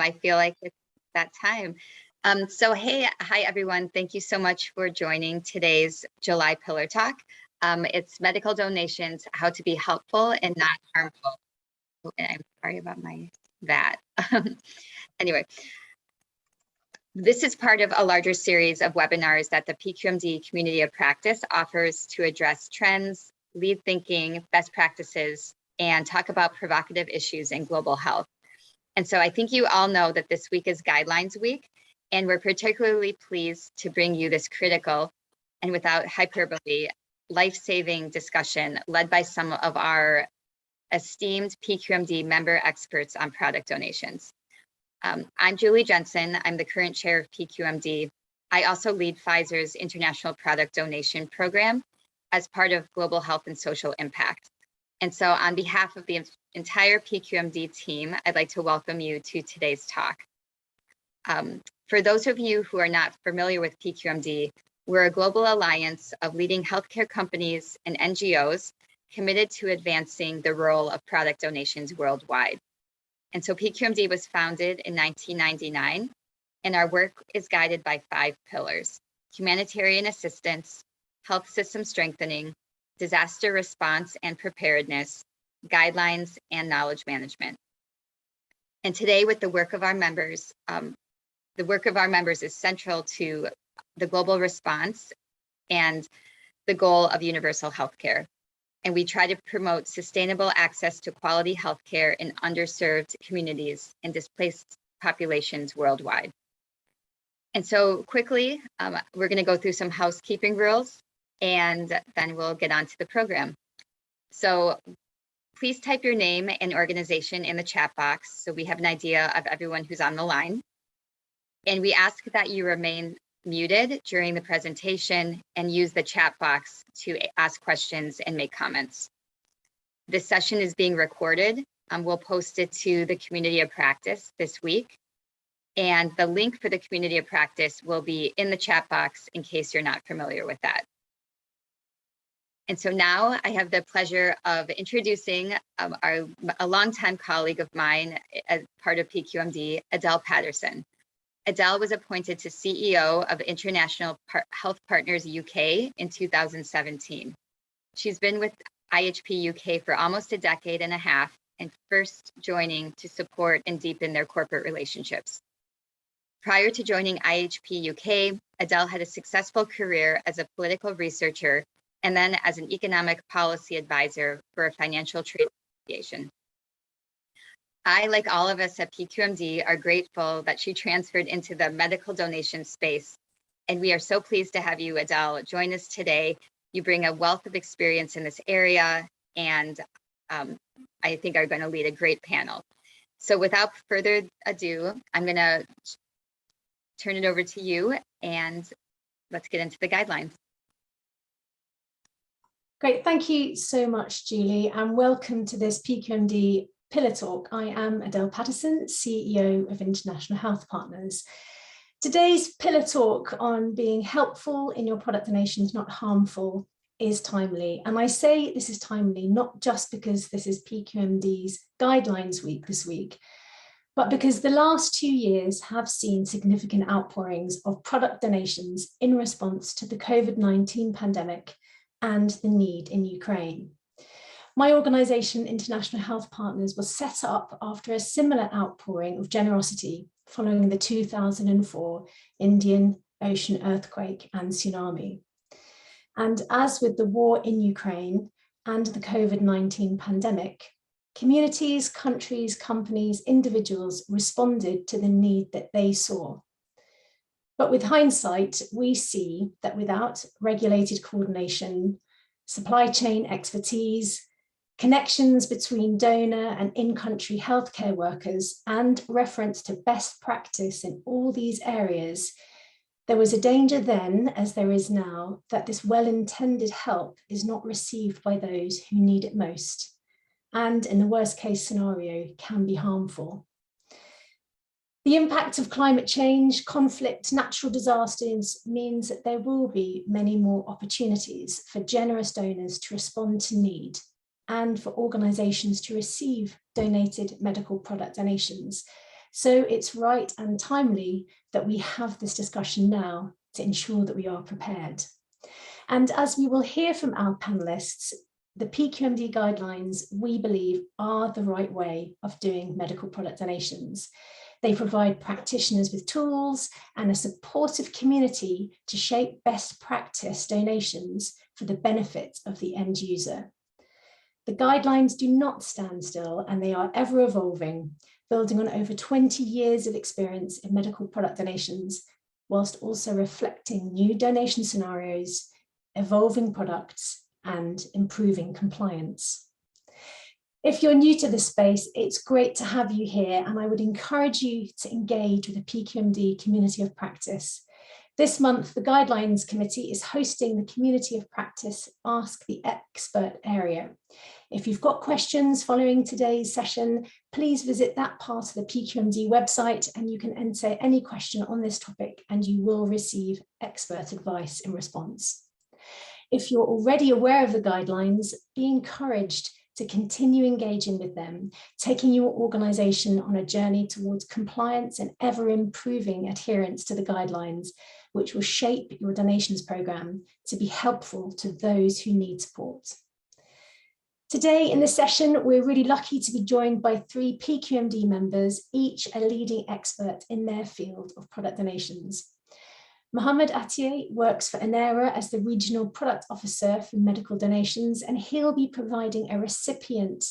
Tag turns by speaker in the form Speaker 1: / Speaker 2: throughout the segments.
Speaker 1: I feel like it's that time. Hi everyone. Thank you so much for joining today's July Pillar Talk. It's medical donations, how to be helpful and not harmful. I'm sorry about that. Anyway, this is part of a larger series of webinars that the PQMD Community of Practice offers to address trends, lead thinking, best practices, and talk about provocative issues in global health. And so I think you all know that this week is Guidelines Week, and we're particularly pleased to bring you this critical and without hyperbole, life-saving discussion led by some of our esteemed PQMD member experts on product donations. I'm Julie Jensen. I'm the current chair of PQMD. I also lead Pfizer's International Product Donation Program as part of Global Health and Social Impact. And so on behalf of the entire PQMD team, I'd like to welcome you to today's talk. For those of you who are not familiar with PQMD, we're a global alliance of leading healthcare companies and NGOs committed to advancing the role of product donations worldwide. And so PQMD was founded in 1999, and our work is guided by 5 pillars: humanitarian assistance, health system strengthening, disaster response and preparedness, guidelines, and knowledge management. And today, with the work of our members is central to the global response and the goal of universal healthcare. And we try to promote sustainable access to quality healthcare in underserved communities and displaced populations worldwide. And so quickly, we're going to go through some housekeeping rules, and then we'll get on to the program. So please type your name and organization in the chat box so we have an idea of everyone who's on the line. And we ask that you remain muted during the presentation and use the chat box to ask questions and make comments. This session is being recorded. We'll post it to the Community of Practice this week. And the link for the Community of Practice will be in the chat box in case you're not familiar with that. And so now I have the pleasure of introducing a longtime colleague of mine as part of PQMD, Adele Paterson. Adele was appointed to CEO of International Health Partners UK in 2017. She's been with IHP UK for almost a decade and a half, and first joining to support and deepen their corporate relationships. Prior to joining IHP UK, Adele had a successful career as a political researcher and then as an economic policy advisor for a financial trade association. I, like all of us at PQMD, are grateful that she transferred into the medical donation space. And we are so pleased to have you, Adele, join us today. You bring a wealth of experience in this area, and I think are going to lead a great panel. So without further ado, I'm going to turn it over to you, and let's get into the guidelines.
Speaker 2: Great, thank you so much, Julie, and welcome to this PQMD Pillar Talk. I am Adele Paterson, CEO of International Health Partners. Today's Pillar Talk on being helpful in your product donations, not harmful, is timely. And I say this is timely, not just because this is PQMD's Guidelines Week this week, but because the last 2 years have seen significant outpourings of product donations in response to the COVID-19 pandemic and the need in Ukraine. My organisation, International Health Partners, was set up after a similar outpouring of generosity following the 2004 Indian Ocean earthquake and tsunami. And as with the war in Ukraine and the COVID-19 pandemic, communities, countries, companies, individuals responded to the need that they saw. But with hindsight, we see that without regulated coordination, supply chain expertise, connections between donor and in-country healthcare workers, and reference to best practice in all these areas, there was a danger then, as there is now, that this well-intended help is not received by those who need it most, and in the worst case scenario, can be harmful. The impact of climate change, conflict, natural disasters means that there will be many more opportunities for generous donors to respond to need and for organisations to receive donated medical product donations. So it's right and timely that we have this discussion now to ensure that we are prepared. And as we will hear from our panelists, the PQMD guidelines, we believe, are the right way of doing medical product donations. They provide practitioners with tools and a supportive community to shape best practice donations for the benefit of the end user. The guidelines do not stand still, and they are ever evolving, building on over 20 years of experience in medical product donations, whilst also reflecting new donation scenarios, evolving products, and improving compliance. If you're new to this space, it's great to have you here, and I would encourage you to engage with the PQMD community of practice. This month, the Guidelines Committee is hosting the Community of Practice Ask the Expert area. If you've got questions following today's session, please visit that part of the PQMD website and you can enter any question on this topic and you will receive expert advice in response. If you're already aware of the guidelines, be encouraged to continue engaging with them, taking your organisation on a journey towards compliance and ever improving adherence to the guidelines, which will shape your donations programme to be helpful to those who need support. Today in the session, we're really lucky to be joined by 3 PQMD members, each a leading expert in their field of product donations. Mohammed Atiye works for ANERA as the Regional Product Officer for Medical Donations, and he'll be providing a recipient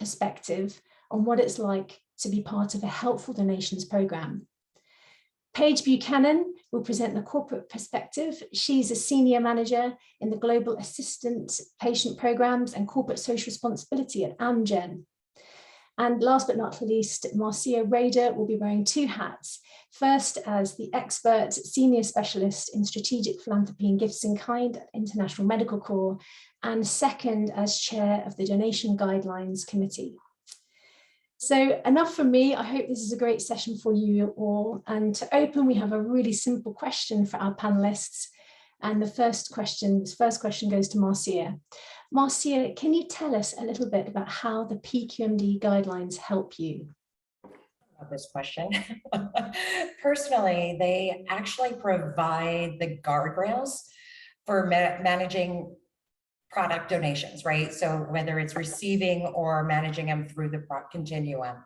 Speaker 2: perspective on what it's like to be part of a helpful donations programme. Paige Buchanan will present the corporate perspective. She's a senior manager in the Global Assistant Patient Programs and Corporate Social Responsibility at Amgen. And last but not least, Marcia Rader will be wearing 2 hats. First, as the expert senior specialist in strategic philanthropy and gifts in kind at International Medical Corps, and second, as chair of the Donation Guidelines Committee. So enough from me. I hope this is a great session for you all. And to open, we have a really simple question for our panelists. And the first question goes to Marcia. Marcia, can you tell us a little bit about how the PQMD guidelines help you?
Speaker 3: About this question. Personally, they actually provide the guardrails for managing product donations, right? So whether it's receiving or managing them through the continuum,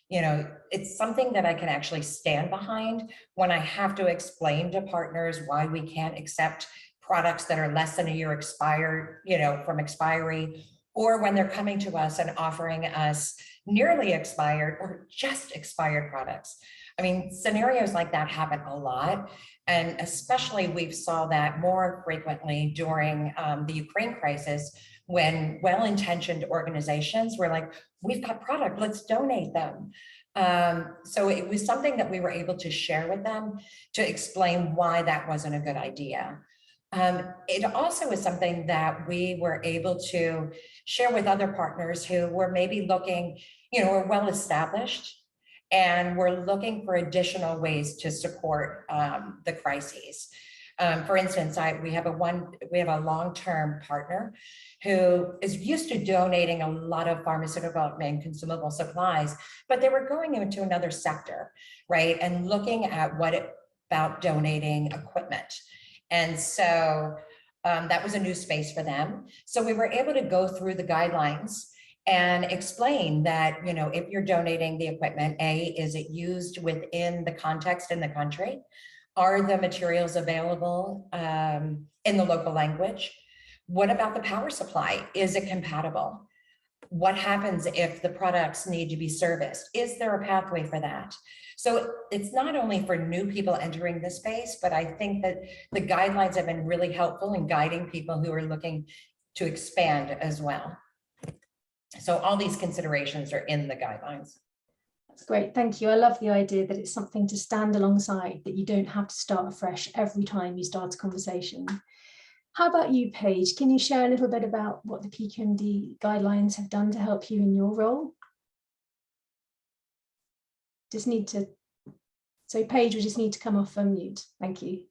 Speaker 3: you know, it's something that I can actually stand behind when I have to explain to partners why we can't accept products that are less than a year expired, you know, from expiry, or when they're coming to us and offering us nearly expired or just expired products. I mean, scenarios like that happen a lot. And especially we've saw that more frequently during the Ukraine crisis, when well-intentioned organizations were like, we've got product, let's donate them. So it was something that we were able to share with them to explain why that wasn't a good idea. It also is something that we were able to share with other partners who were maybe looking, you know, are well established and we're looking for additional ways to support the crises. For instance, we have a long-term partner who is used to donating a lot of pharmaceutical and consumable supplies, but they were going into another sector, right? And looking at about donating equipment. And so that was a new space for them. So we were able to go through the guidelines and explain that, you know, if you're donating the equipment, A, is it used within the context in the country? Are the materials available in the local language? What about the power supply? Is it compatible? What happens if the products need to be serviced? Is there a pathway for that? So it's not only for new people entering this space, but I think that the guidelines have been really helpful in guiding people who are looking to expand as well. So all these considerations are in the guidelines.
Speaker 2: That's great, thank you. I love the idea that it's something to stand alongside, that you don't have to start afresh every time you start a conversation. How about you, Paige? Can you share a little bit about what the PQMD guidelines have done to help you in your role? So Paige, we just need to come off mute. Thank you.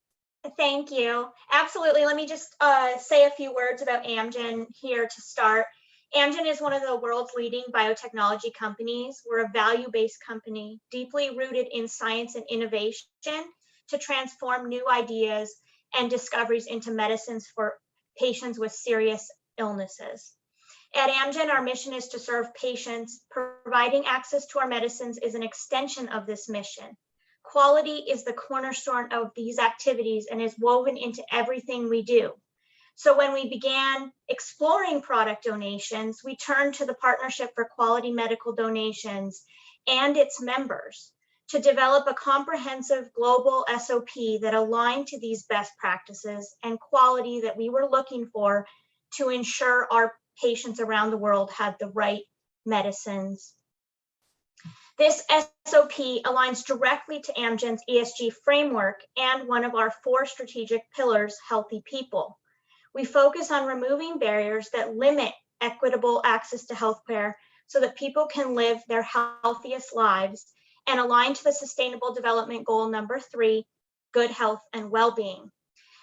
Speaker 4: Thank you. Absolutely. Let me just say a few words about Amgen here to start. Amgen is one of the world's leading biotechnology companies. We're a value-based company, deeply rooted in science and innovation to transform new ideas and discoveries into medicines for patients with serious illnesses. At Amgen, our mission is to serve patients. Providing access to our medicines is an extension of this mission. Quality is the cornerstone of these activities and is woven into everything we do. So when we began exploring product donations, we turned to the Partnership for Quality Medical Donations and its members to develop a comprehensive global SOP that aligned to these best practices and quality that we were looking for to ensure our patients around the world had the right medicines. This SOP aligns directly to Amgen's ESG framework and one of our 4 strategic pillars, healthy people. We focus on removing barriers that limit equitable access to healthcare so that people can live their healthiest lives and align to the Sustainable Development Goal number 3, good health and well-being.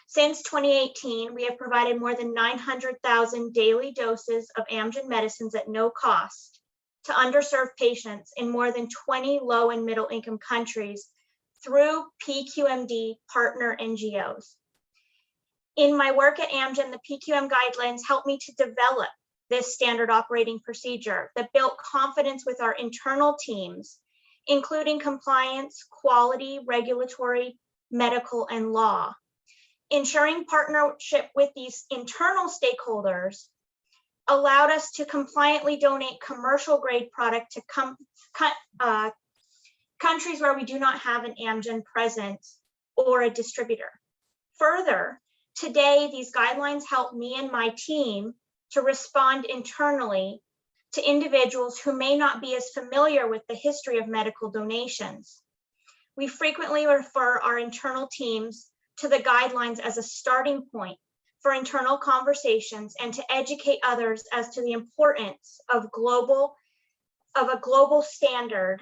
Speaker 4: Since 2018, we have provided more than 900,000 daily doses of Amgen medicines at no cost to underserved patients in more than 20 low and middle income countries through PQMD partner NGOs. In my work at Amgen, the PQM guidelines helped me to develop this standard operating procedure that built confidence with our internal teams, including compliance, quality, regulatory, medical, and law. Ensuring partnership with these internal stakeholders allowed us to compliantly donate commercial grade product to countries where we do not have an Amgen presence or a distributor. Further, today, these guidelines help me and my team to respond internally to individuals who may not be as familiar with the history of medical donations. We frequently refer our internal teams to the guidelines as a starting point for internal conversations and to educate others as to the importance of a global standard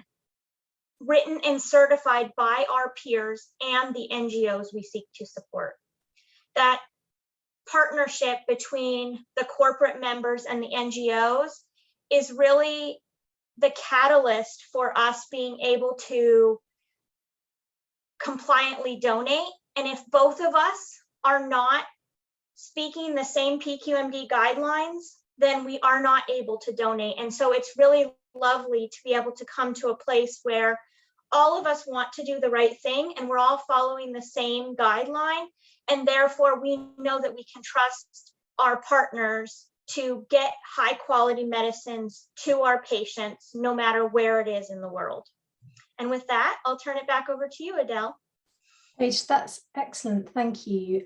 Speaker 4: written and certified by our peers and the NGOs we seek to support. That partnership between the corporate members and the NGOs is really the catalyst for us being able to compliantly donate. And if both of us are not speaking the same PQMD guidelines, then we are not able to donate. And so it's really lovely to be able to come to a place where all of us want to do the right thing and we're all following the same guideline. And therefore we know that we can trust our partners to get high quality medicines to our patients, no matter where it is in the world. And with that, I'll turn it back over to you, Adele.
Speaker 2: Paige, that's excellent. Thank you.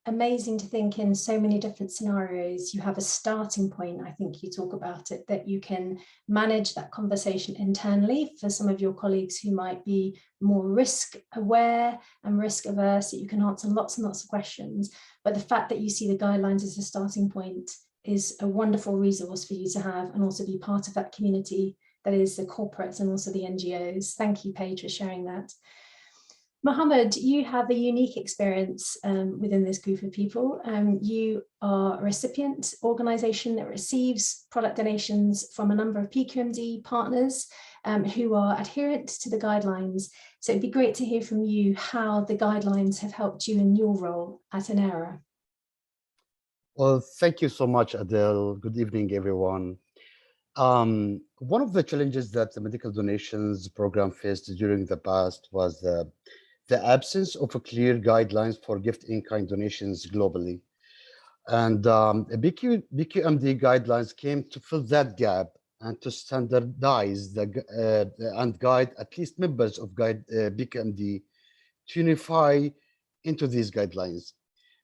Speaker 2: Amazing to think in so many different scenarios. You have a starting point. I think you talk about it, that you can manage that conversation internally for some of your colleagues who might be more risk aware and risk averse, that you can answer lots and lots of questions. But the fact that you see the guidelines as a starting point is a wonderful resource for you to have and also be part of that community that is the corporates and also the NGOs. Thank you, Paige, for sharing that. Mohammed, you have a unique experience within this group of people. You are a recipient organisation that receives product donations from a number of PQMD partners who are adherent to the guidelines. So it'd be great to hear from you how the guidelines have helped you in your role at Anera.
Speaker 5: Well, thank you so much, Adele. Good evening, everyone. One of the challenges that the medical donations program faced during the past was the absence of a clear guidelines for gift-in-kind donations globally. And BQMD guidelines came to fill that gap and to standardize and guide at least members of BQMD to unify into these guidelines.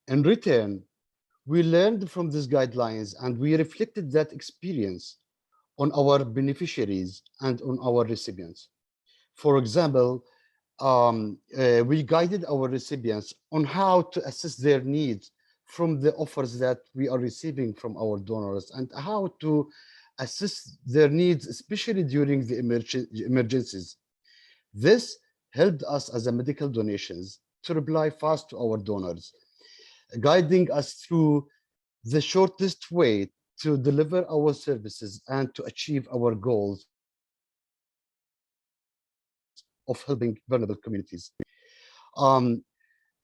Speaker 5: In return, we learned from these guidelines and we reflected that experience on our beneficiaries and on our recipients. For example, we guided our recipients on how to assess their needs from the offers that we are receiving from our donors and how to assess their needs, especially during the emergencies. This helped us as a medical donations to reply fast to our donors, guiding us through the shortest way to deliver our services and to achieve our goals of helping vulnerable communities.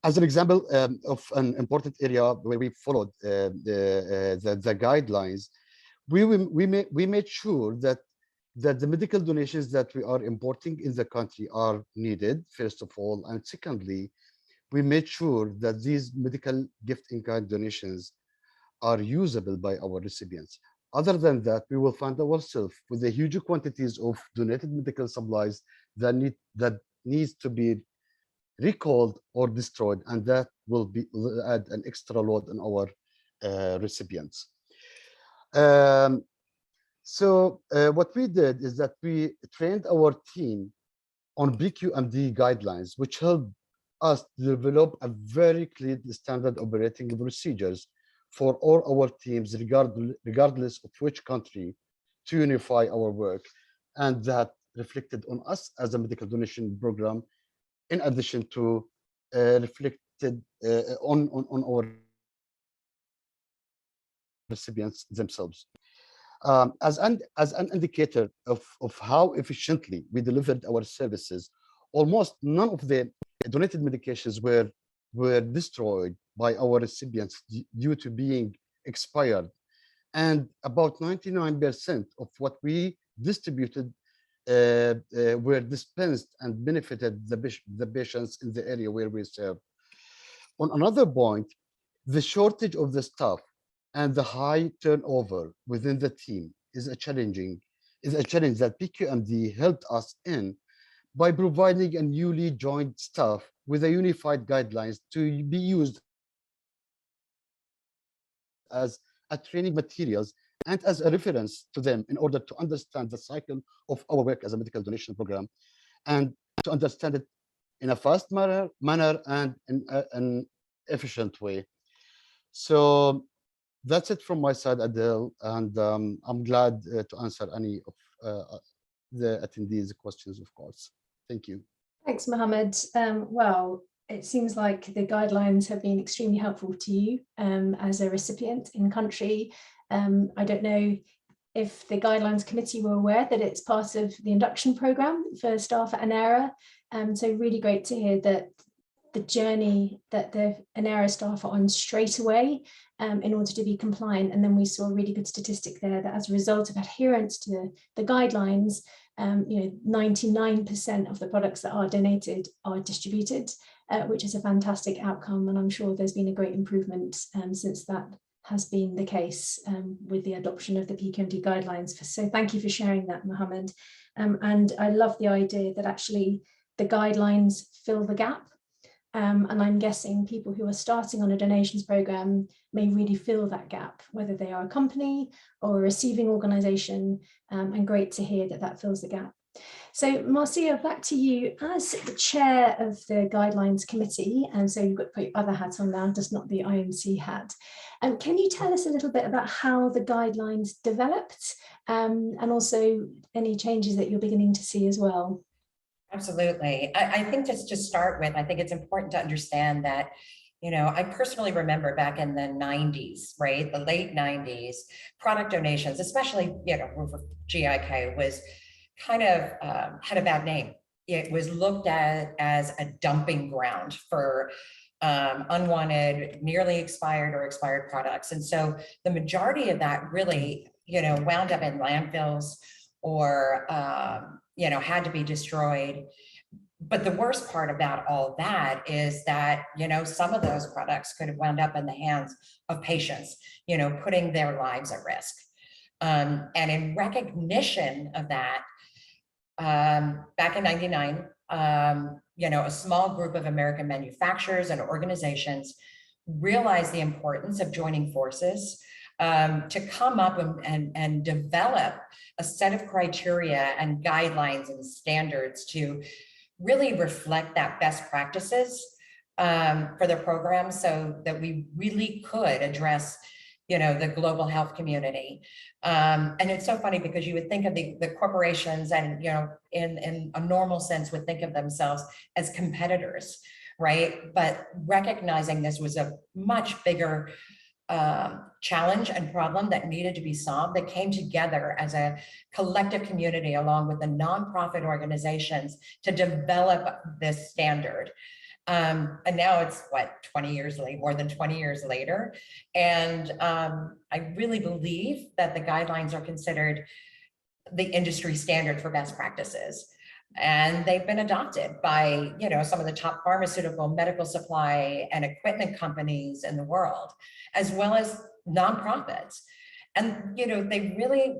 Speaker 5: As an example of an important area where we followed the guidelines, we made sure that the medical donations that we are importing in the country are needed, first of all, and secondly, we made sure that these medical gift-in-kind donations are usable by our recipients. Other than that, we will find ourselves with the huge quantities of donated medical supplies that needs to be recalled or destroyed, and that will add an extra load on our recipients. So what we did is that we trained our team on PQMD guidelines, which helped us develop a very clear standard operating procedures for all our teams, regardless of which country, to unify our work. And that reflected on us as a medical donation program, in addition to reflected on our recipients themselves. As an indicator of how efficiently we delivered our services, almost none of the donated medications were destroyed by our recipients due to being expired. And about 99% of what we distributed were dispensed and benefited the patients in the area where we serve. On another point, the shortage of the staff and the high turnover within the team is a challenge that PQMD helped us in by providing a newly joined staff with a unified guidelines to be used as a training materials and as a reference to them in order to understand the cycle of our work as a medical donation program, and to understand it in a fast manner and in an efficient way. So that's it from my side, Adele, and I'm glad to answer any of the attendees' questions, of course. Thank you.
Speaker 2: Thanks, Mohammed. Well, it seems like the guidelines have been extremely helpful to you as a recipient in country. I don't know if the guidelines committee were aware that it's part of the induction program for staff at ANERA. So really great to hear that the journey that the ANERA staff are on straight away in order to be compliant. And then we saw a really good statistic there that as a result of adherence to the guidelines, 99% of the products that are donated are distributed, which is a fantastic outcome. And I'm sure there's been a great improvement since that has been the case with the adoption of the PQMD guidelines. So thank you for sharing that, Mohammed. And I love the idea that actually the guidelines fill the gap. And I'm guessing people who are starting on a donations program may really fill that gap, whether they are a company or a receiving organization, and great to hear that that fills the gap. So Marcia, back to you as the chair of the guidelines committee, and so you've got to put your other hat on now, just not the IMC hat. Can you tell us a little bit about how the guidelines developed and also any changes that you're beginning to see as well?
Speaker 3: Absolutely. I think just to start with, I think it's important to understand that, I personally remember back in the 90s, right? The late 90s, product donations, especially, for GIK was kind of had a bad name. It was looked at as a dumping ground for unwanted, nearly expired or expired products. And so the majority of that really, wound up in landfills or, had to be destroyed. But the worst part about all that is that, some of those products could have wound up in the hands of patients, putting their lives at risk. And in recognition of that, back in '99, a small group of American manufacturers and organizations realized the importance of joining forces to come up and develop a set of criteria and guidelines and standards to really reflect that best practices for the program, so that we really could address the global health community. And it's so funny because you would think of the corporations and, in a normal sense would think of themselves as competitors, right? But recognizing this was a much bigger challenge and problem that needed to be solved, that came together as a collective community along with the nonprofit organizations to develop this standard. And now it's what, 20 years later, more than 20 years later. And I really believe that the guidelines are considered the industry standard for best practices. And they've been adopted by, you know, some of the top pharmaceutical, medical supply, and equipment companies in the world, as well as nonprofits. And, you know, they really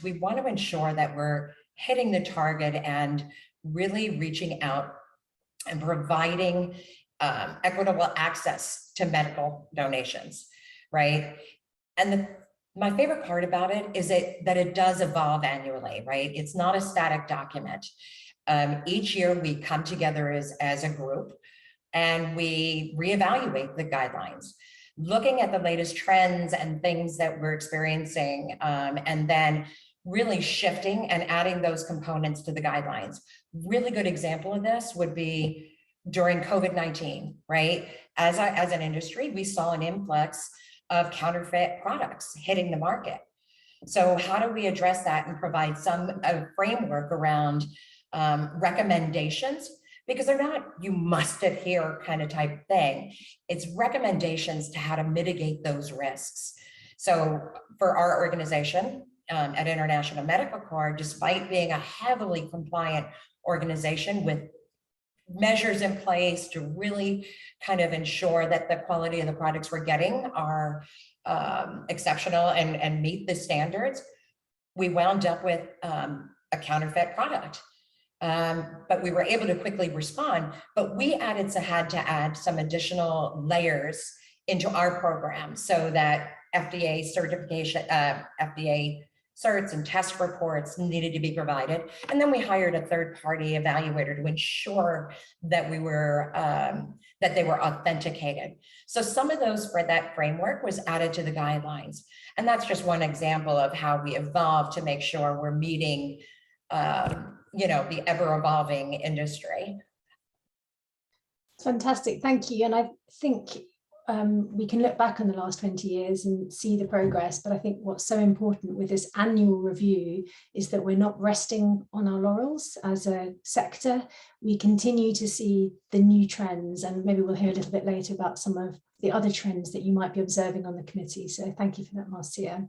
Speaker 3: we want to ensure that we're hitting the target and really reaching out and providing equitable access to medical donations, right? And my favorite part about it is that it does evolve annually, right? It's not a static document. Each year we come together as a group and we reevaluate the guidelines, looking at the latest trends and things that we're experiencing, and then really shifting and adding those components to the guidelines. Really good example of this would be during COVID-19, right? As an industry, we saw an influx of counterfeit products hitting the market. So how do we address that and provide some framework around recommendations? Because they're not, you must adhere kind of type thing. It's recommendations to how to mitigate those risks. So for our organization at International Medical Corps, despite being a heavily compliant organization with measures in place to really kind of ensure that the quality of the products we're getting are exceptional and meet the standards, we wound up with a counterfeit product. But we were able to quickly respond, but we had to add some additional layers into our program so that FDA certification, FDA certs and test reports needed to be provided. And then we hired a third-party evaluator to ensure that we were, that they were authenticated. So some of those for that framework was added to the guidelines. And that's just one example of how we evolved to make sure we're meeting, you know, the ever-evolving industry.
Speaker 2: Fantastic, thank you. And I think we can look back on the last 20 years and see the progress, but I think what's so important with this annual review is that we're not resting on our laurels as a sector. We continue to see the new trends, and maybe we'll hear a little bit later about some of the other trends that you might be observing on the committee. So thank you for that, Marcia.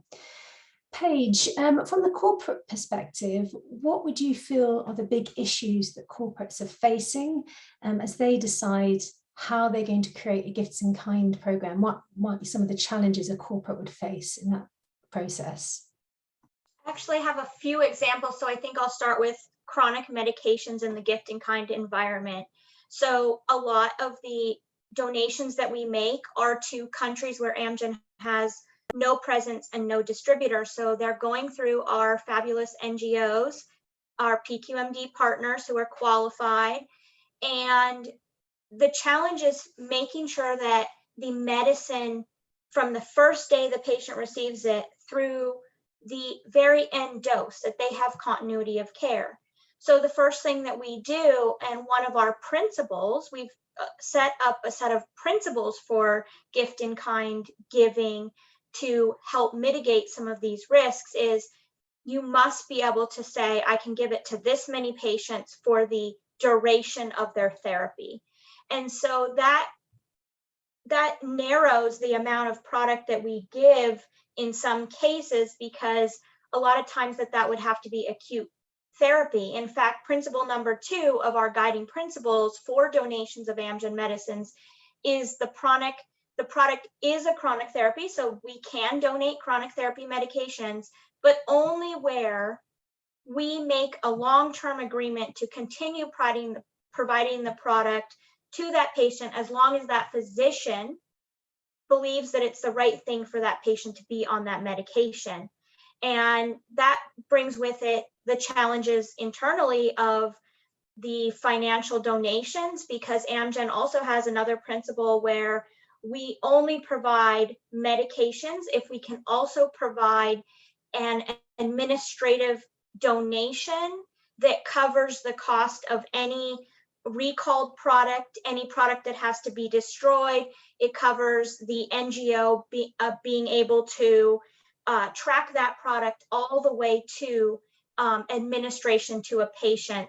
Speaker 2: Paige, from the corporate perspective, what would you feel are the big issues that corporates are facing as they decide how they're going to create a gifts in kind program? What might be some of the challenges a corporate would face in that process?
Speaker 4: I actually have a few examples, so I think I'll start with chronic medications in the gift in kind environment. So a lot of the donations that we make are to countries where Amgen has no presence and no distributor. So they're going through our fabulous NGOs, our PQMD partners who are qualified, and the challenge is making sure that the medicine from the first day the patient receives it through the very end dose, that they have continuity of care. So the first thing that we do, and one of our principles, we've set up a set of principles for gift in kind giving to help mitigate some of these risks, is you must be able to say, I can give it to this many patients for the duration of their therapy. And so that narrows the amount of product that we give in some cases, because a lot of times that would have to be acute therapy. In fact, principle number 2 of our guiding principles for donations of Amgen medicines is the product is a chronic therapy, so we can donate chronic therapy medications, but only where we make a long-term agreement to continue providing the product to that patient, as long as that physician believes that it's the right thing for that patient to be on that medication. And that brings with it the challenges internally of the financial donations, because Amgen also has another principle where we only provide medications if we can also provide an administrative donation that covers the cost of any recalled product, any product that has to be destroyed. It covers the NGO being able to track that product all the way to administration to a patient,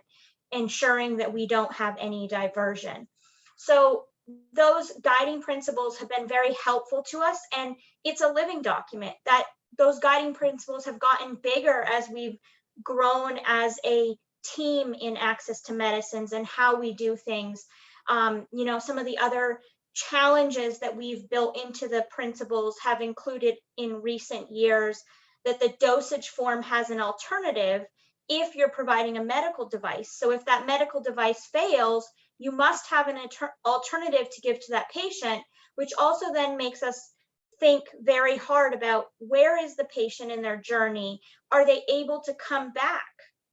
Speaker 4: ensuring that we don't have any diversion. So those guiding principles have been very helpful to us, and it's a living document. That those guiding principles have gotten bigger as we've grown as a team in access to medicines and how we do things. You know, some of the other challenges that we've built into the principles have included in recent years that the dosage form has an alternative if you're providing a medical device. So if that medical device fails, you must have an alternative to give to that patient, which also then makes us think very hard about where is the patient in their journey? Are they able to come back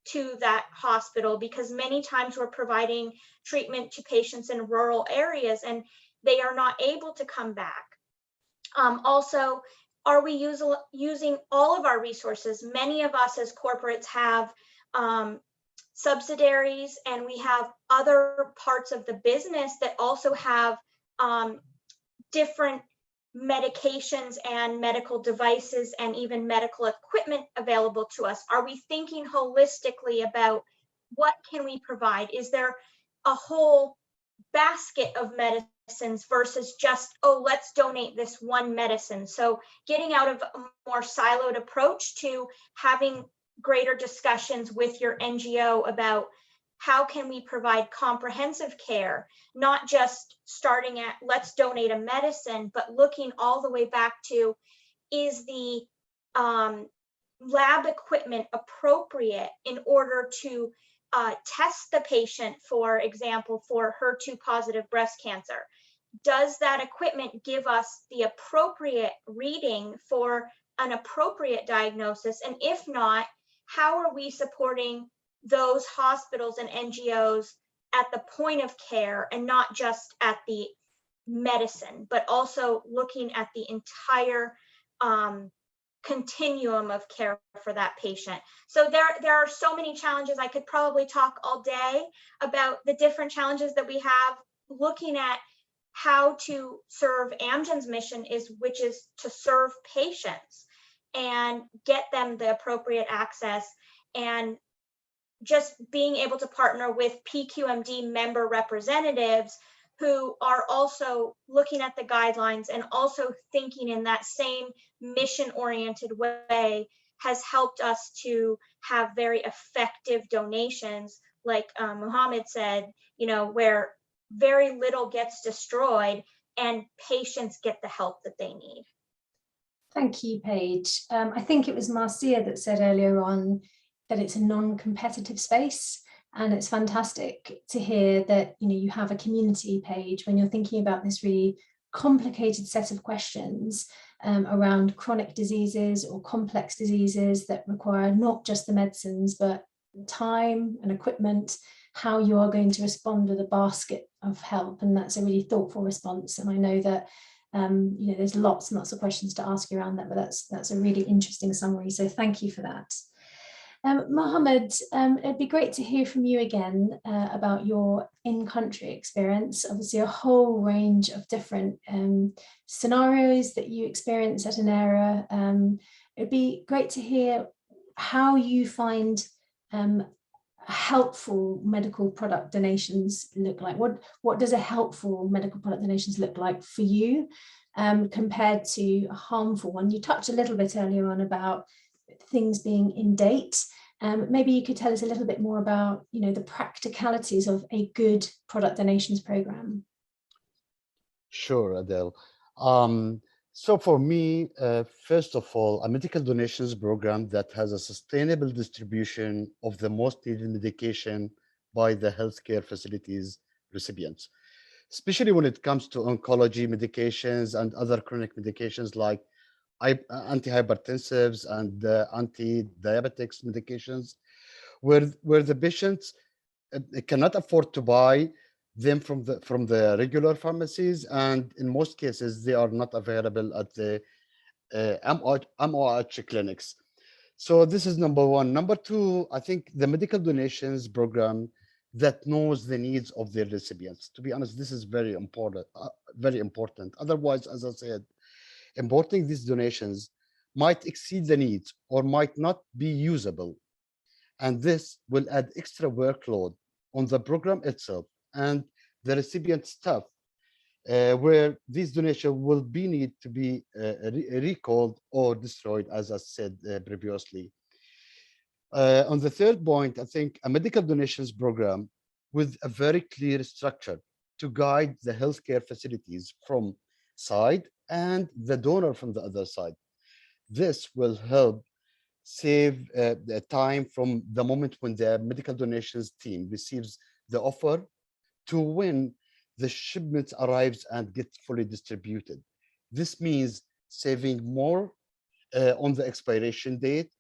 Speaker 4: to that hospital? Because many times we're providing treatment to patients in rural areas and they are not able to come back. Also, are we using all of our resources? Many of us as corporates have subsidiaries, and we have other parts of the business that also have different medications and medical devices and even medical equipment available to us. Are we thinking holistically about what can we provide? Is there a whole basket of medicines versus just, oh, let's donate this one medicine? So getting out of a more siloed approach to having greater discussions with your NGO about how can we provide comprehensive care, not just starting at let's donate a medicine, but looking all the way back to, is the lab equipment appropriate in order to test the patient, for example, for HER2 positive breast cancer? Does that equipment give us the appropriate reading for an appropriate diagnosis? And if not, how are we supporting those hospitals and NGOs at the point of care, and not just at the medicine, but also looking at the entire continuum of care for that patient? So there are so many challenges. I could probably talk all day about the different challenges that we have looking at how to serve Amgen's mission, which is to serve patients and get them the appropriate access, and just being able to partner with PQMD member representatives who are also looking at the guidelines and also thinking in that same mission-oriented way has helped us to have very effective donations, like Muhammad said, you know, where very little gets destroyed and patients get the help that they need.
Speaker 2: Thank you, Paige. I think it was Marcia that said earlier on that it's a non-competitive space, and it's fantastic to hear that, you know, you have a community page when you're thinking about this really complicated set of questions around chronic diseases or complex diseases that require not just the medicines, but time and equipment, how you are going to respond with a basket of help. And that's a really thoughtful response. And I know that you know, there's lots and lots of questions to ask you around that, but that's a really interesting summary. So thank you for that. Mohammed, it'd be great to hear from you again about your in-country experience. Obviously, a whole range of different scenarios that you experience at Anera. It'd be great to hear how you find helpful medical product donations look like. What does a helpful medical product donations look like for you compared to a harmful one? You touched a little bit earlier on about things being in date. Maybe you could tell us a little bit more about, you know, the practicalities of a good product donations program.
Speaker 5: Sure, Adele. So for me, first of all, a medical donations program that has a sustainable distribution of the most needed medication by the healthcare facilities recipients, especially when it comes to oncology medications and other chronic medications like antihypertensives and anti-diabetics medications, where the patients cannot afford to buy them from the regular pharmacies, and in most cases they are not available at the MOH clinics. So this is number one. Number two, I think the medical donations program that knows the needs of their recipients. To be honest, this is very important, very important. Otherwise, as I said, importing these donations might exceed the needs or might not be usable. And this will add extra workload on the program itself and the recipient staff, where these donations will be need to be recalled or destroyed, as I said previously. On the third point, I think a medical donations program with a very clear structure to guide the healthcare facilities from side and the donor from the other side. This will help save the time from the moment when the medical donations team receives the offer to when the shipment arrives and gets fully distributed. This means saving more on the expiration date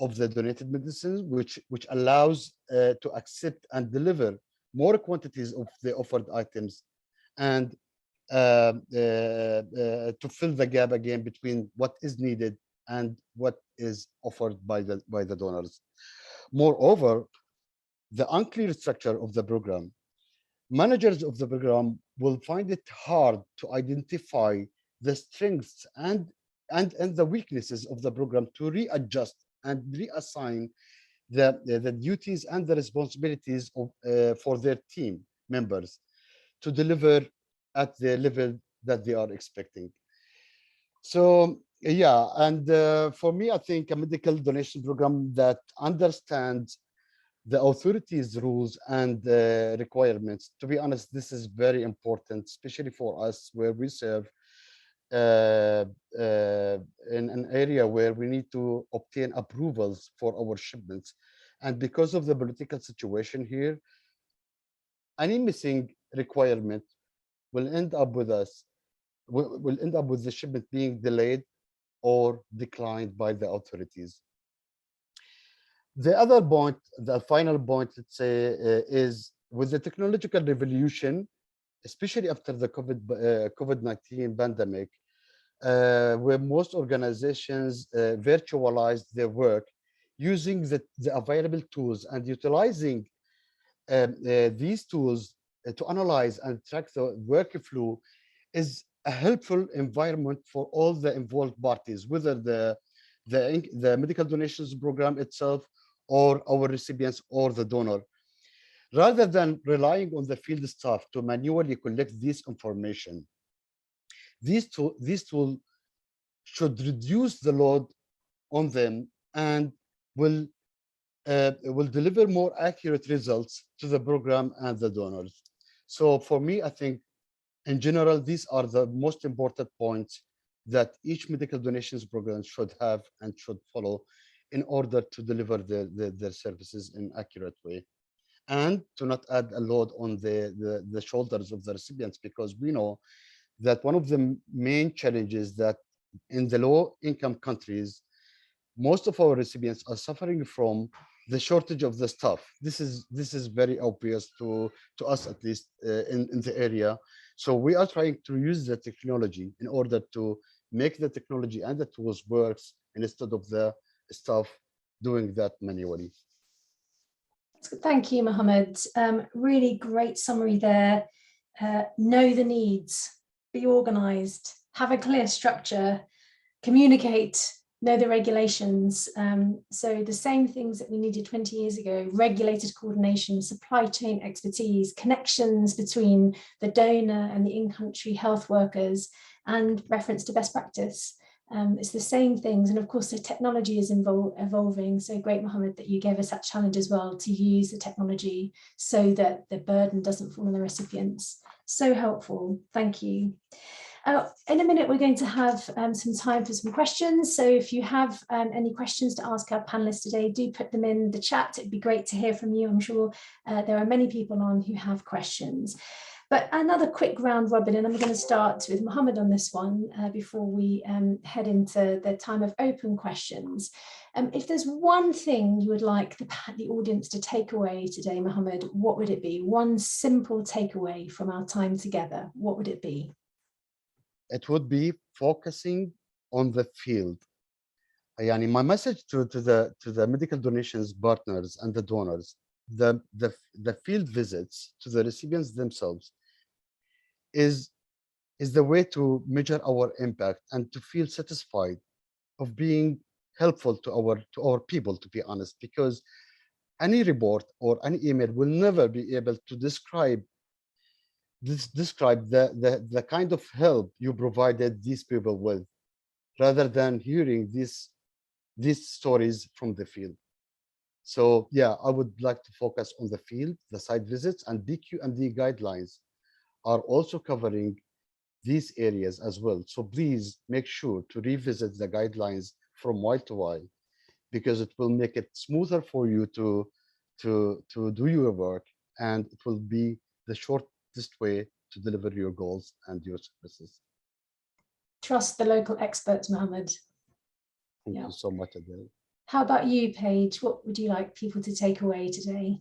Speaker 5: of the donated medicines, which allows to accept and deliver more quantities of the offered items, and to fill the gap again between what is needed and what is offered by the donors. Moreover, the unclear structure of the program, managers of the program will find it hard to identify the strengths and the weaknesses of the program to readjust and reassign the duties and the responsibilities of, for their team members to deliver at the level that they are expecting. So yeah, and for me, I think a medical donation program that understands the authorities' rules and requirements. To be honest, this is very important, especially for us where we serve in an area where we need to obtain approvals for our shipments. And because of the political situation here, any missing requirement will end up with us, will end up with the shipment being delayed or declined by the authorities. The other point, the final point, let's say, is with the technological revolution, especially after the COVID-19 pandemic, where most organizations virtualized their work using the available tools and utilizing these tools to analyze and track the workflow is a helpful environment for all the involved parties, whether the medical donations program itself or our recipients or the donor. Rather than relying on the field staff to manually collect this information, these tools should reduce the load on them and will deliver more accurate results to the program and the donors. So for me, I think in general, these are the most important points that each medical donations program should have and should follow in order to deliver their services in accurate way, and to not add a load on the shoulders of the recipients, because we know that one of the main challenges that in the low income countries, most of our recipients are suffering from the shortage of the staff. This is very obvious to us, at least in the area. So we are trying to use the technology in order to make the technology and the tools works instead of the staff doing that manually.
Speaker 2: Thank you, Mohammed. Really great summary there. Know the needs, be organized, have a clear structure, communicate, know the regulations. So the same things that we needed 20 years ago: regulated coordination, supply chain expertise, connections between the donor and the in-country health workers, and reference to best practice. It's the same things, and of course the technology is evolving. So great, Mohammed, that you gave us that challenge as well, to use the technology so that the burden doesn't fall on the recipients. So helpful, thank you. In a minute, we're going to have some time for some questions. So if you have any questions to ask our panelists today, do put them in the chat. It'd be great to hear from you. I'm sure there are many people on who have questions. But another quick round robin, and I'm going to start with Mohammed on this one before we head into the time of open questions. If there's one thing you would like the audience to take away today, Mohammed, what would it be? One simple takeaway from our time together, what would it be?
Speaker 5: It would be focusing on the field. My message to the medical donations partners and the donors: the field visits to the recipients themselves is the way to measure our impact and to feel satisfied of being helpful to our people, to be honest, because any report or any email will never be able to describe the kind of help you provided these people with, rather than hearing these stories from the field. So yeah, I would like to focus on the field, the site visits, and PQMD guidelines are also covering these areas as well. So please make sure to revisit the guidelines from while to while, because it will make it smoother for you to do your work, and it will be the shortest way to deliver your goals and your services.
Speaker 2: Trust the local experts, Mohammed.
Speaker 5: Thank you so much, Adele.
Speaker 2: How about you, Paige? What would you like people to take away today?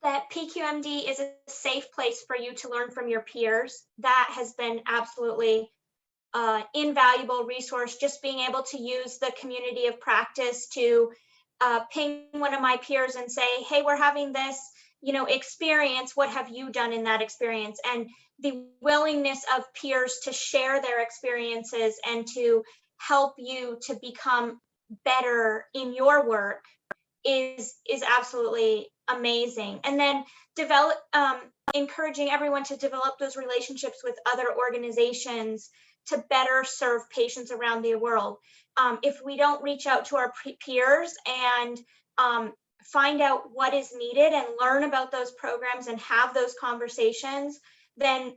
Speaker 4: That PQMD is a safe place for you to learn from your peers. That has been absolutely invaluable resource. Just being able to use the community of practice to ping one of my peers and say, hey, we're having this, experience. What have you done in that experience? And the willingness of peers to share their experiences and to help you to become better in your work is absolutely amazing. And then encouraging everyone to develop those relationships with other organizations to better serve patients around the world. If we don't reach out to our peers and find out what is needed and learn about those programs and have those conversations, then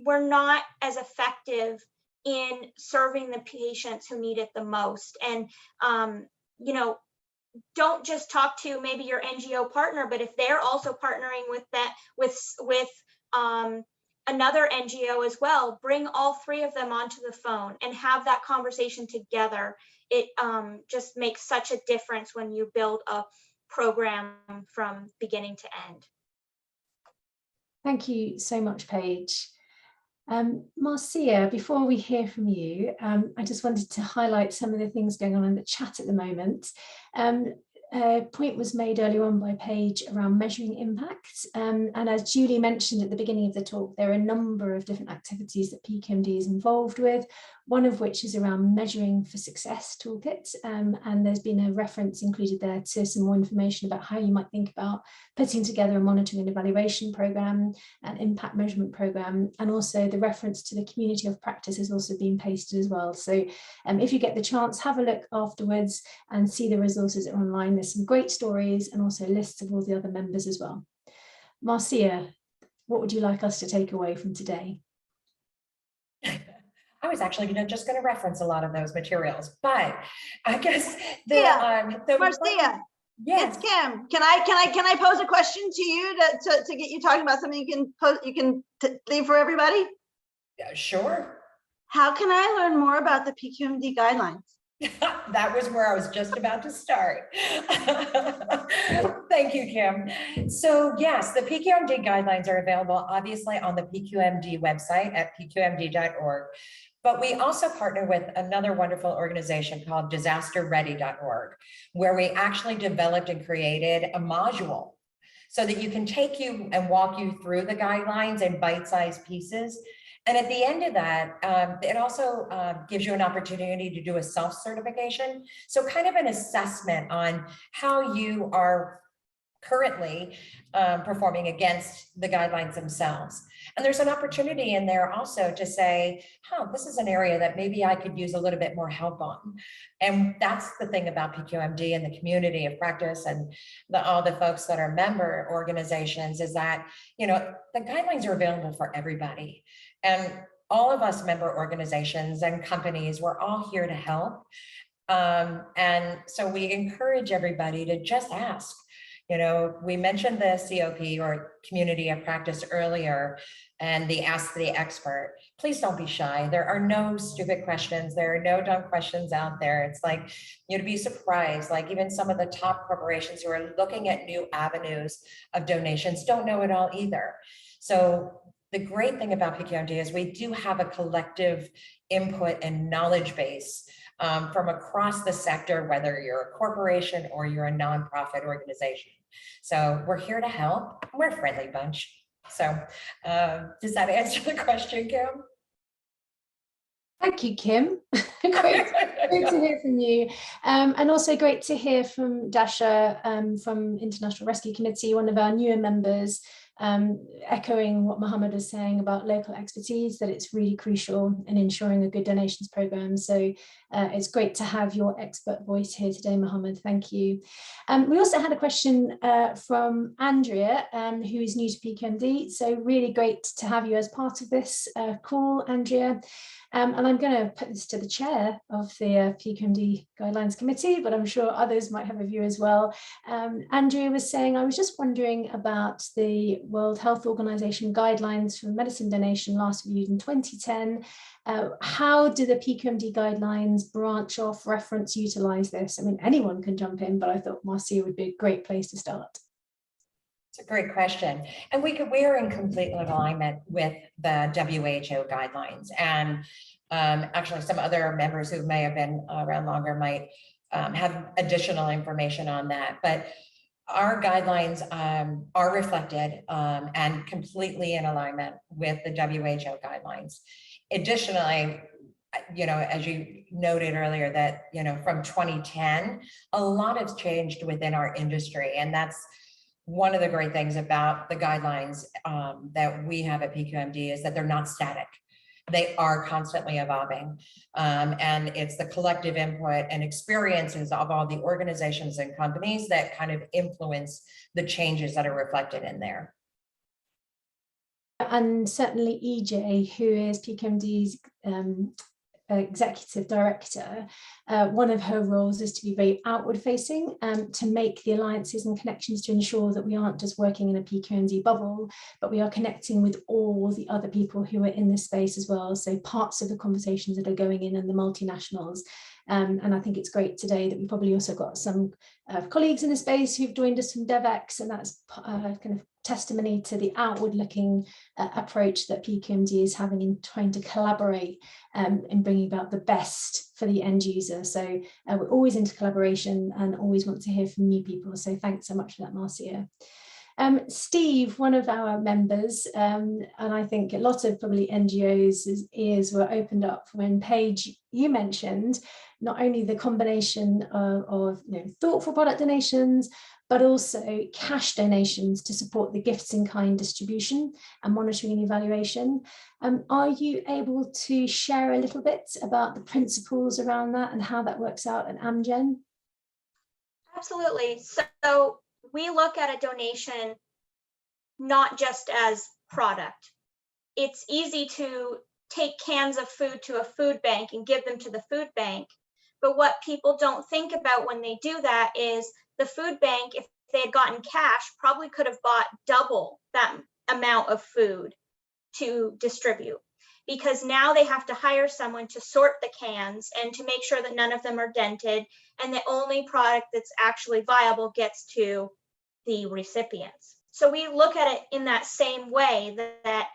Speaker 4: we're not as effective in serving the patients who need it the most. And don't just talk to maybe your NGO partner, but if they're also partnering with that with another NGO as well, bring all three of them onto the phone and have that conversation together. It just makes such a difference when you build a program from beginning to end.
Speaker 2: Thank you so much, Paige. Marcia, before we hear from you, I just wanted to highlight some of the things going on in the chat at the moment. A point was made earlier on by Paige around measuring impact. And as Julie mentioned at the beginning of the talk, there are a number of different activities that PQMD is involved with, one of which is around measuring for success toolkit. And there's been a reference included there to some more information about how you might think about putting together a monitoring and evaluation program, an impact measurement program, and also the reference to the community of practice has also been pasted as well. So if you get the chance, have a look afterwards and see the resources that are online. There's some great stories and also lists of all the other members as well. Marcia, what would you like us to take away from today?
Speaker 3: I was actually just going to reference a lot of those materials, but I guess
Speaker 6: Marcia,
Speaker 3: yes.
Speaker 6: it's Kim. Can I pose a question to you to get you talking about something you can leave for everybody?
Speaker 3: Yeah, sure.
Speaker 6: How can I learn more about the PQMD guidelines?
Speaker 3: That was where I was just about to start. Thank you, Kim. So yes, the PQMD guidelines are available obviously on the PQMD website at pqmd.org. But we also partner with another wonderful organization called disasterready.org, where we actually developed and created a module so that you can take you and walk you through the guidelines in bite-sized pieces. And at the end of that, it also gives you an opportunity to do a self-certification. So kind of an assessment on how you are currently performing against the guidelines themselves. And there's an opportunity in there also to say, this is an area that maybe I could use a little bit more help on. And that's the thing about PQMD and the community of practice and all the folks that are member organizations is that, the guidelines are available for everybody. And all of us member organizations and companies, we're all here to help. And so we encourage everybody to just ask. We mentioned the COP or community of practice earlier and the ask the expert. Please don't be shy. There are no stupid questions. There are no dumb questions out there. It's like you'd be surprised, like even some of the top corporations who are looking at new avenues of donations don't know it all either. So the great thing about PQMD is we do have a collective input and knowledge base from across the sector, whether you're a corporation or you're a nonprofit organization. So we're here to help. We're a friendly bunch. So does that answer the question, Kim?
Speaker 2: Thank you, Kim. Great to hear from you. And also great to hear from Dasha from International Rescue Committee, one of our newer members, echoing what Mohammed was saying about local expertise, that it's really crucial in ensuring a good donations program. So it's great to have your expert voice here today, Mohammed. Thank you. We also had a question from Andrea, who is new to PQMD. So really great to have you as part of this call, Andrea. And I'm going to put this to the chair of the PQMD Guidelines Committee, but I'm sure others might have a view as well. Andrea was saying, I was just wondering about the World Health Organization guidelines for medicine donation last reviewed in 2010. How do the PQMD guidelines branch off, reference, utilize this? I mean, anyone can jump in, but I thought Marcia would be a great place to start.
Speaker 3: It's a great question. And we're in complete alignment with the WHO guidelines. And actually some other members who may have been around longer might have additional information on that. But our guidelines are reflected and completely in alignment with the WHO guidelines. Additionally, as you noted earlier, that, from 2010, a lot has changed within our industry. And that's one of the great things about the guidelines that we have at PQMD is that they're not static. They are constantly evolving. And it's the collective input and experiences of all the organizations and companies that kind of influence the changes that are reflected in there.
Speaker 2: And certainly EJ, who is PQMD's executive director, one of her roles is to be very outward facing, to make the alliances and connections to ensure that we aren't just working in a PQMD bubble, but we are connecting with all the other people who are in this space as well. So parts of the conversations that are going in and the multinationals. And I think it's great today that we probably also got some colleagues in the space who've joined us from DevEx, and that's kind of testimony to the outward looking approach that PQMD is having in trying to collaborate in bringing about the best for the end user. So we're always into collaboration and always want to hear from new people. So thanks so much for that, Marcia. Steve, one of our members, and I think a lot of probably NGOs' ears were opened up when Paige, you mentioned not only the combination of thoughtful product donations, but also cash donations to support the gifts in kind distribution and monitoring and evaluation. Are you able to share a little bit about the principles around that and how that works out at Amgen?
Speaker 4: Absolutely. So we look at a donation not just as product. It's easy to take cans of food to a food bank and give them to the food bank. But what people don't think about when they do that is the food bank, if they had gotten cash, probably could have bought double that amount of food to distribute, because now they have to hire someone to sort the cans and to make sure that none of them are dented, and the only product that's actually viable gets to the recipients. So we look at it in that same way, that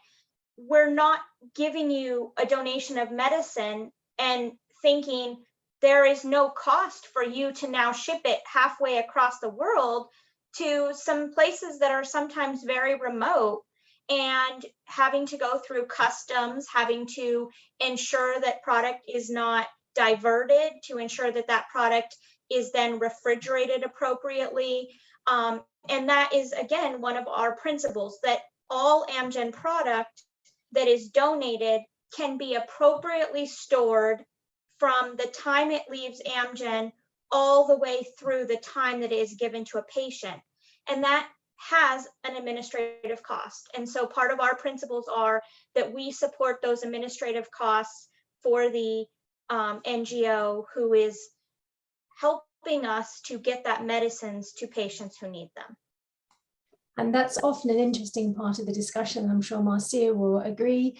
Speaker 4: we're not giving you a donation of medicine and thinking there is no cost for you to now ship it halfway across the world to some places that are sometimes very remote, and having to go through customs, having to ensure that product is not diverted, to ensure that that product is then refrigerated appropriately. And that is, again, one of our principles, that all Amgen product that is donated can be appropriately stored from the time it leaves Amgen all the way through the time that it is given to a patient. And that has an administrative cost. And so part of our principles are that we support those administrative costs for the NGO who is helping us to get that medicines to patients who need them.
Speaker 2: And that's often an interesting part of the discussion. I'm sure Marcia will agree.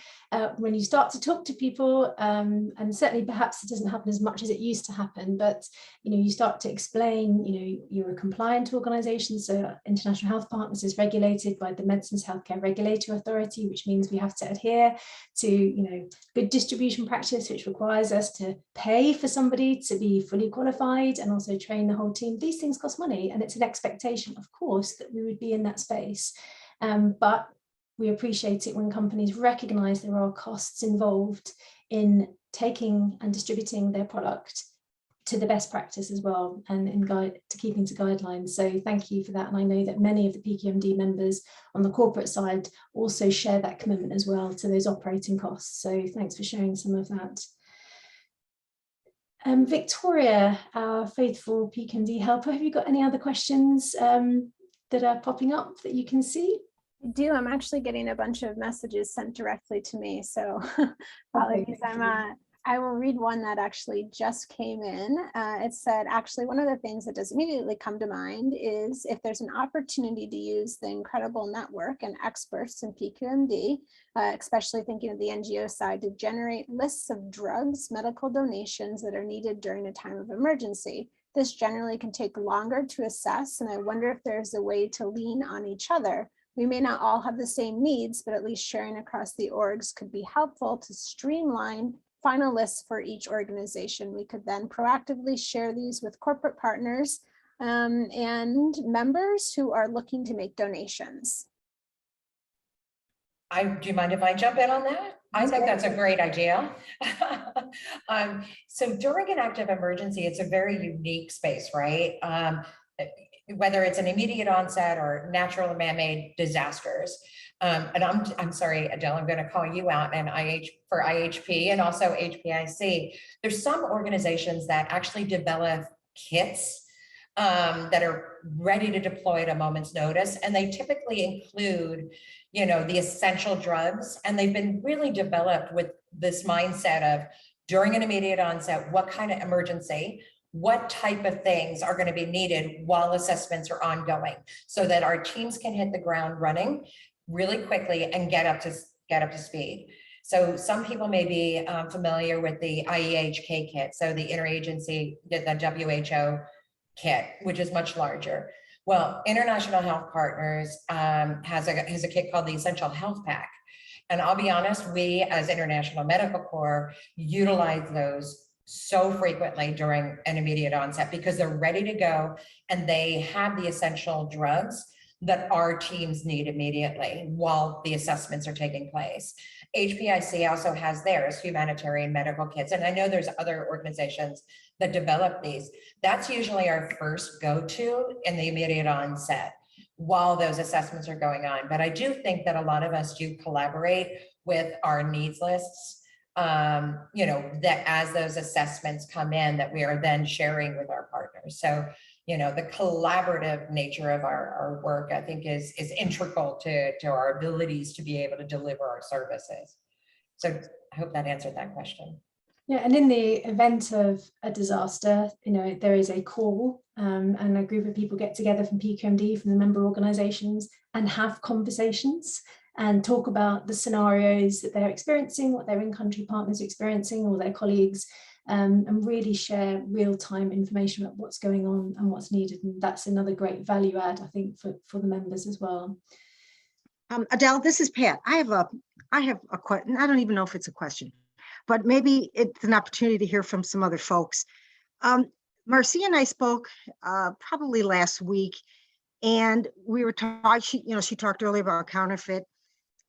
Speaker 2: When you start to talk to people, and certainly perhaps it doesn't happen as much as it used to happen, but you start to explain, you're a compliant organisation, so International Health Partners is regulated by the Medicines Healthcare Regulatory Authority, which means we have to adhere to good distribution practice, which requires us to pay for somebody to be fully qualified and also train the whole team. These things cost money, and it's an expectation, of course, that we would be in that space. But we appreciate it when companies recognize there are costs involved in taking and distributing their product to the best practice as well, and to keeping to guidelines. So thank you for that. And I know that many of the PQMD members on the corporate side also share that commitment as well to those operating costs. So thanks for sharing some of that. Victoria, our faithful PQMD helper, have you got any other questions that are popping up that you can see?
Speaker 7: I do. I'm actually getting a bunch of messages sent directly to me. So apologies. I will read one that actually just came in. It said, actually, one of the things that does immediately come to mind is if there's an opportunity to use the incredible network and experts in PQMD, especially thinking of the NGO side, to generate lists of drugs, medical donations that are needed during a time of emergency. This generally can take longer to assess, and I wonder if there's a way to lean on each other. We may not all have the same needs, but at least sharing across the orgs could be helpful to streamline final lists for each organization. We could then proactively share these with corporate partners and members who are looking to make donations.
Speaker 3: Do you mind if I jump in on that? I think that's a great idea. So during an active emergency, it's a very unique space, right? Whether it's an immediate onset or natural or man-made disasters. And I'm sorry, Adele, I'm going to call you out and for IHP and also HPIC. There's some organizations that actually develop kits that are ready to deploy at a moment's notice, and they typically include the essential drugs, and they've been really developed with this mindset of during an immediate onset, what kind of emergency, what type of things are going to be needed while assessments are ongoing, so that our teams can hit the ground running really quickly and get up to speed. So some people may be familiar with the IEHK kit, so the interagency, the WHO kit, which is much larger. Well, International Health Partners has a kit called the Essential Health Pack. And I'll be honest, we as International Medical Corps utilize those so frequently during an immediate onset because they're ready to go and they have the essential drugs that our teams need immediately while the assessments are taking place. HPIC also has theirs, humanitarian medical kits. And I know there's other organizations that develop these. That's usually our first go-to in the immediate onset while those assessments are going on. But I do think that a lot of us do collaborate with our needs lists, that as those assessments come in, that we are then sharing with our partners. So, the collaborative nature of our work, I think is integral to our abilities to be able to deliver our services. So I hope that answered that question.
Speaker 2: Yeah, and in the event of a disaster, there is a call and a group of people get together from PQMD, from the member organizations, and have conversations and talk about the scenarios that they're experiencing, what their in-country partners are experiencing, or their colleagues, and really share real-time information about what's going on and what's needed. And that's another great value add, I think, for the members as well.
Speaker 8: Adele, this is Pat. I have a question. I don't even know if it's a question, but maybe it's an opportunity to hear from some other folks. Marcia and I spoke probably last week, and we were talking. She talked earlier about counterfeit,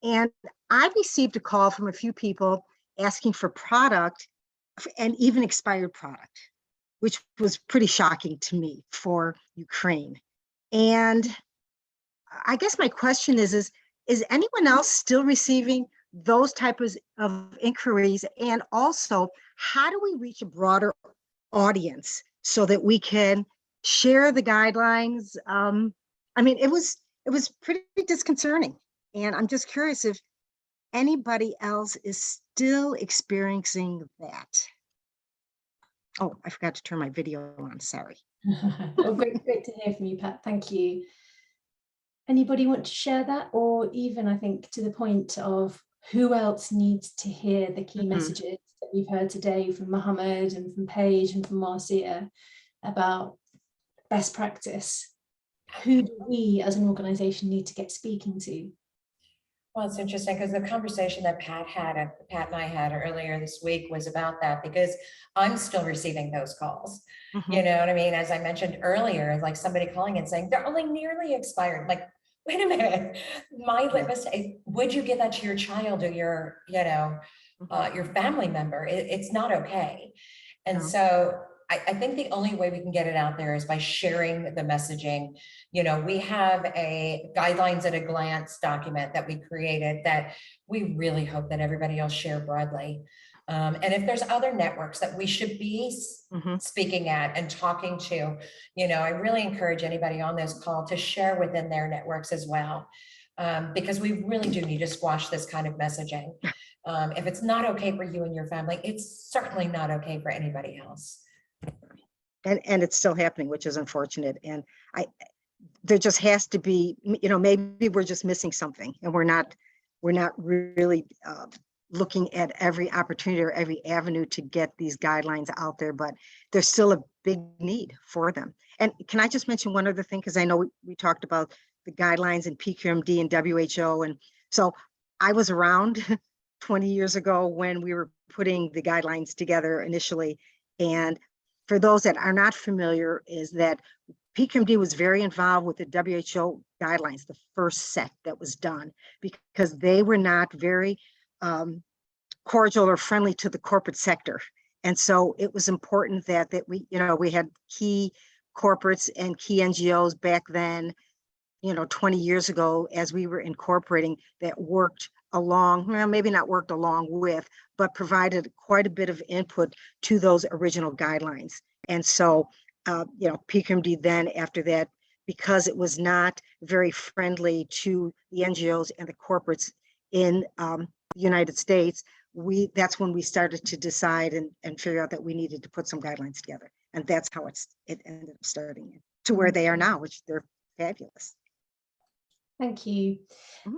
Speaker 8: and I received a call from a few people asking for product and even expired product, which was pretty shocking to me for Ukraine. And I guess my question is anyone else still receiving those types of inquiries? And also, how do we reach a broader audience so that we can share the guidelines? It was pretty disconcerting. And I'm just curious if anybody else is still experiencing that. Oh, I forgot to turn my video on, sorry.
Speaker 2: Well, great to hear from you, Pat. Thank you. Anybody want to share that? Or even, I think, to the point of who else needs to hear the key messages that we've heard today from Mohammed and from Paige and from Marcia about best practice? Who do we as an organization need to get speaking to?
Speaker 3: Well, it's interesting because the conversation that Pat and I had earlier this week was about that, because I'm still receiving those calls. You know what I mean? As I mentioned earlier, like somebody calling and saying they're only nearly expired. Like, wait a minute, my litmus, would you give that to your child or your, your family member? It's not okay. And so I think the only way we can get it out there is by sharing the messaging. We have a guidelines at a glance document that we created that we really hope that everybody else share broadly. And if there's other networks that we should be speaking at and talking to, I really encourage anybody on this call to share within their networks as well, because we really do need to squash this kind of messaging. If it's not okay for you and your family, it's certainly not okay for anybody else.
Speaker 8: And it's still happening, which is unfortunate. And there just has to be, maybe we're just missing something, and we're not really looking at every opportunity or every avenue to get these guidelines out there, but there's still a big need for them. And can I just mention one other thing? Because I know we talked about the guidelines and PQMD and WHO. And so I was around 20 years ago when we were putting the guidelines together initially. And for those that are not familiar, is that PQMD was very involved with the WHO guidelines, the first set that was done, because they were not very cordial or friendly to the corporate sector. And so it was important that we had key corporates and key NGOs back then, 20 years ago, as we were incorporating, that worked along, well, maybe not worked along with, but provided quite a bit of input to those original guidelines. And so, PQMD then after that, because it was not very friendly to the NGOs and the corporates in the United States, that's when we started to decide and figure out that we needed to put some guidelines together. And that's how it ended up starting to where they are now, which they're fabulous.
Speaker 2: Thank you.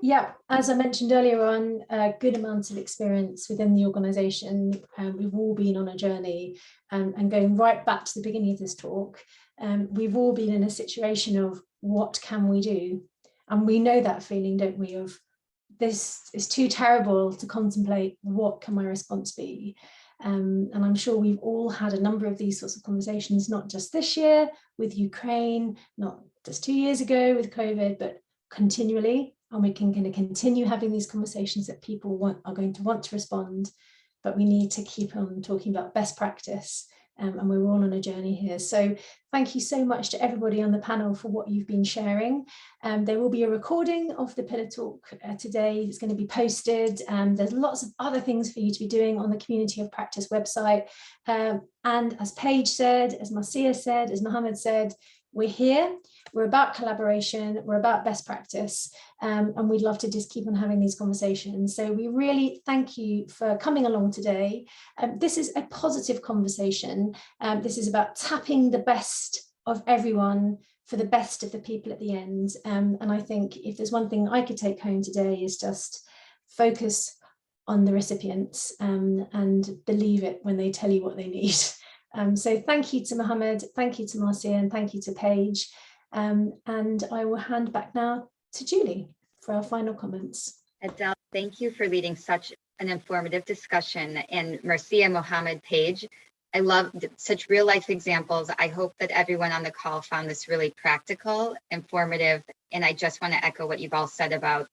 Speaker 2: Yeah, as I mentioned earlier on, a good amount of experience within the organisation. We've all been on a journey, and going right back to the beginning of this talk, we've all been in a situation of what can we do? And we know that feeling, don't we, of this is too terrible to contemplate, what can my response be? And I'm sure we've all had a number of these sorts of conversations, not just this year with Ukraine, not just 2 years ago with COVID, but continually. And we can kind of continue having these conversations that people are going to want to respond, but we need to keep on talking about best practice. And we're all on a journey here. So thank you so much to everybody on the panel for what you've been sharing. There will be a recording of the Pillar Talk today. It's going to be posted. There's lots of other things for you to be doing on the Community of Practice website. And as Paige said, as Marcia said, as Mohammed said, we're here, we're about collaboration, we're about best practice, and we'd love to just keep on having these conversations. So we really thank you for coming along today. This is a positive conversation. This is about tapping the best of everyone for the best of the people at the end. And I think if there's one thing I could take home today is just focus on the recipients and believe it when they tell you what they need. So thank you to Mohammed, thank you to Marcia, and thank you to Paige. And I will hand back now to Julie for our final comments.
Speaker 1: Adele, thank you for leading such an informative discussion. And Marcia, Mohammed, Paige, I love such real life examples. I hope that everyone on the call found this really practical, informative, and I just want to echo what you've all said about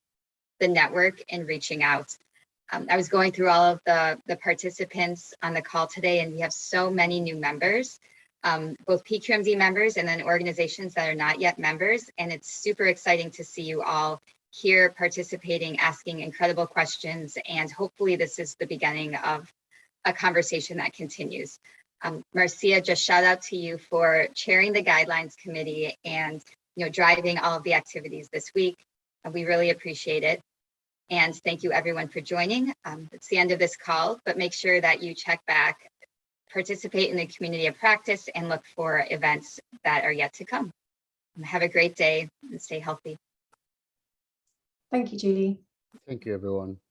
Speaker 1: the network and reaching out. I was going through all of the participants on the call today, and we have so many new members, both PQMD members and then organizations that are not yet members. And it's super exciting to see you all here participating, asking incredible questions. And hopefully this is the beginning of a conversation that continues. Marcia, just shout out to you for chairing the guidelines committee and driving all of the activities this week. We really appreciate it. And thank you everyone for joining. It's the end of this call, but make sure that you check back, participate in the community of practice, and look for events that are yet to come. Have a great day and stay healthy.
Speaker 2: Thank you, Julie.
Speaker 5: Thank you, everyone.